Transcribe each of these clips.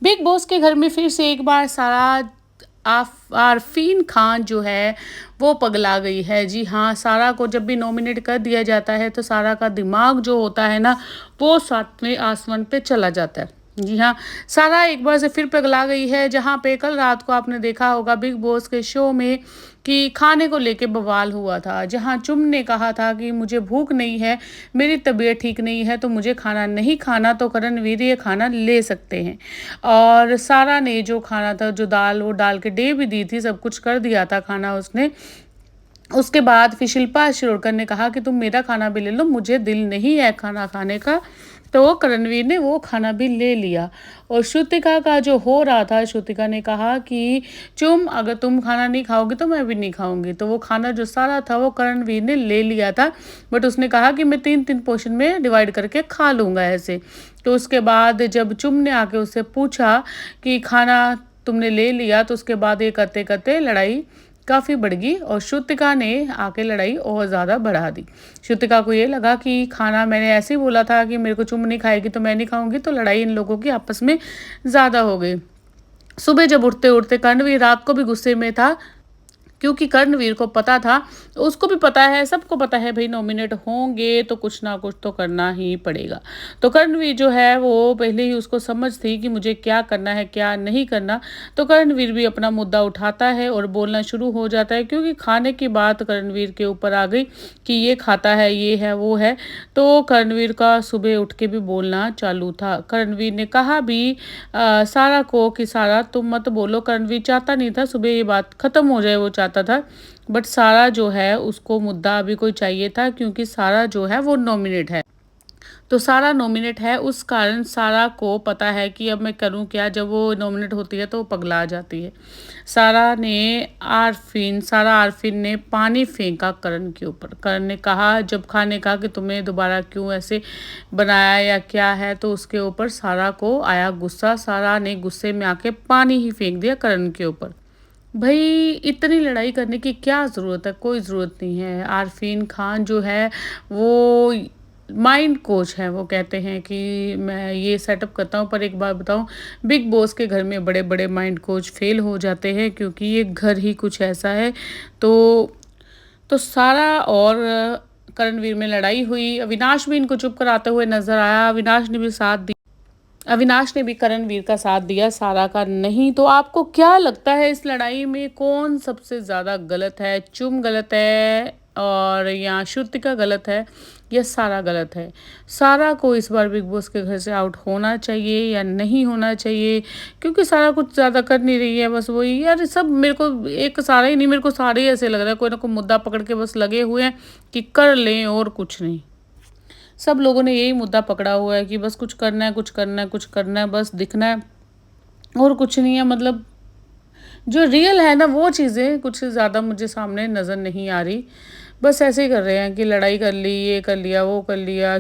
Big boss के घर में फिर से एक बार सारा आरफीन खान जो है वो पगला गई है। जी हाँ, सारा को जब भी नॉमिनेट कर दिया जाता है तो सारा का दिमाग जो होता है ना वो सातवें आसमान पे चला जाता है। जी हाँ, सारा एक बार से फिर पगला गई है। जहाँ पे कल रात को आपने देखा होगा बिग बॉस के शो में कि खाने को लेके बवाल हुआ था, जहाँ चुम ने कहा था कि मुझे भूख नहीं है, मेरी तबीयत ठीक नहीं है तो मुझे खाना नहीं खाना, तो करणवीर ये खाना ले सकते हैं। और सारा ने जो खाना था, जो दाल वो डाल के दे भी दी थी, सब कुछ कर दिया था खाना उसने। उसके बाद फिर शिल्पा शिरोडकर ने कहा कि तुम मेरा खाना भी ले लो, मुझे दिल नहीं है खाना खाने का। तो करणवीर ने वो खाना भी ले लिया। और श्रुतिका का जो हो रहा था, श्रुतिका ने कहा कि चुम अगर तुम खाना नहीं खाओगी तो मैं भी नहीं खाऊंगी। तो वो खाना जो सारा था वो करणवीर ने ले लिया था, बट उसने कहा कि मैं 3-3 पोर्शन में डिवाइड करके खा लूँगा ऐसे। तो उसके बाद जब चुम ने आके उससे पूछा कि खाना तुमने ले लिया, तो उसके बाद ये करते करते लड़ाई काफ़ी बढ़ गई और श्रुतिका ने आके लड़ाई और ज़्यादा बढ़ा दी। श्रुतिका को ये लगा कि खाना मैंने ऐसे ही बोला था कि मेरे को चुम नहीं खाएगी तो मैं नहीं खाऊंगी, तो लड़ाई इन लोगों की आपस में ज़्यादा हो गई। सुबह जब उठते उठते कर्णवीर रात को भी गुस्से में था, क्योंकि कर्णवीर को पता था, उसको भी पता है, सबको पता है भाई नॉमिनेट होंगे तो कुछ ना कुछ तो करना ही पड़ेगा। तो कर्णवीर जो है वो पहले ही उसको समझ थी कि मुझे क्या करना है क्या नहीं करना। तो कर्णवीर भी अपना मुद्दा उठाता है और बोलना शुरू हो जाता है, क्योंकि खाने की बात कर्णवीर के ऊपर आ गई कि ये खाता है, ये है, वो है। तो कर्णवीर का सुबह उठ के भी बोलना चालू था। कर्णवीर ने कहा भी सारा को कि सारा तुम मत बोलो। कर्णवीर चाहता नहीं था सुबह ये बात खत्म हो जाए, वो चाहता था, बट सारा जो है उसको मुद्दा अभी कोई चाहिए था, क्योंकि सारा जो है वो नॉमिनेट है। तो सारा नॉमिनेट है, उस कारण सारा को पता है कि अब मैं करूं क्या। जब वो नॉमिनेट होती है तो वो पगला जाती है। सारा आरफिन ने पानी फेंका करण के ऊपर। करण ने कहा, जब खाने का कि तुमने दोबारा क्यों ऐसे बनाया या क्या है, तो उसके ऊपर सारा को आया गुस्सा। सारा ने गुस्से में आके पानी ही फेंक दिया करण के ऊपर। भई इतनी लड़ाई करने की क्या ज़रूरत है? कोई ज़रूरत नहीं है। आरफीन खान जो है वो माइंड कोच है। वो कहते हैं कि मैं ये सेटअप करता हूँ, पर एक बात बताऊँ, बिग बॉस के घर में बड़े-बड़े माइंड कोच फेल हो जाते हैं, क्योंकि ये घर ही कुछ ऐसा है। तो सारा और करणवीर में लड़ाई हुई। अविनाश भी इनको चुप कराते हुए नज़र आया। अविनाश ने भी करणवीर का साथ दिया, सारा का नहीं। तो आपको क्या लगता है इस लड़ाई में कौन सबसे ज़्यादा गलत है? चुम गलत है और या श्रुतिका गलत है या सारा गलत है? सारा को इस बार बिग बॉस के घर से आउट होना चाहिए या नहीं होना चाहिए? क्योंकि सारा कुछ ज़्यादा कर नहीं रही है, बस वही यार सब मेरे को, एक सारा ही नहीं, मेरे को सारे ही ऐसे लग रहा है कोई ना कोई मुद्दा पकड़ के बस लगे हुए हैं कि कर लें और कुछ नहीं। सब लोगों ने यही मुद्दा पकड़ा हुआ है कि बस कुछ करना है, कुछ करना है, कुछ करना है, बस दिखना है और कुछ नहीं है। मतलब जो रियल है ना वो चीज़ें कुछ ज़्यादा मुझे सामने नज़र नहीं आ रही। बस ऐसे ही कर रहे हैं कि लड़ाई कर ली, ये कर लिया, वो कर लिया।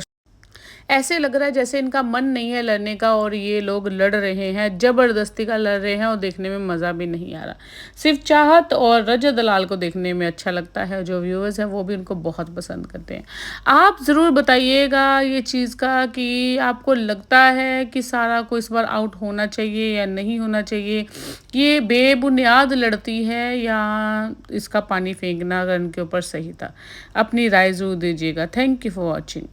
ऐसे लग रहा है जैसे इनका मन नहीं है लड़ने का और ये लोग लड़ रहे हैं, ज़बरदस्ती का लड़ रहे हैं और देखने में मज़ा भी नहीं आ रहा। सिर्फ चाहत और रजत दलाल को देखने में अच्छा लगता है, जो व्यूअर्स हैं वो भी उनको बहुत पसंद करते हैं। आप ज़रूर बताइएगा ये चीज़ का कि आपको लगता है कि सारा को इस बार आउट होना चाहिए या नहीं होना चाहिए? ये बेबुनियाद लड़ती है या इसका पानी फेंकना अगर इनके ऊपर सही था? अपनी राय ज़रूर दीजिएगा। Thank you for watching.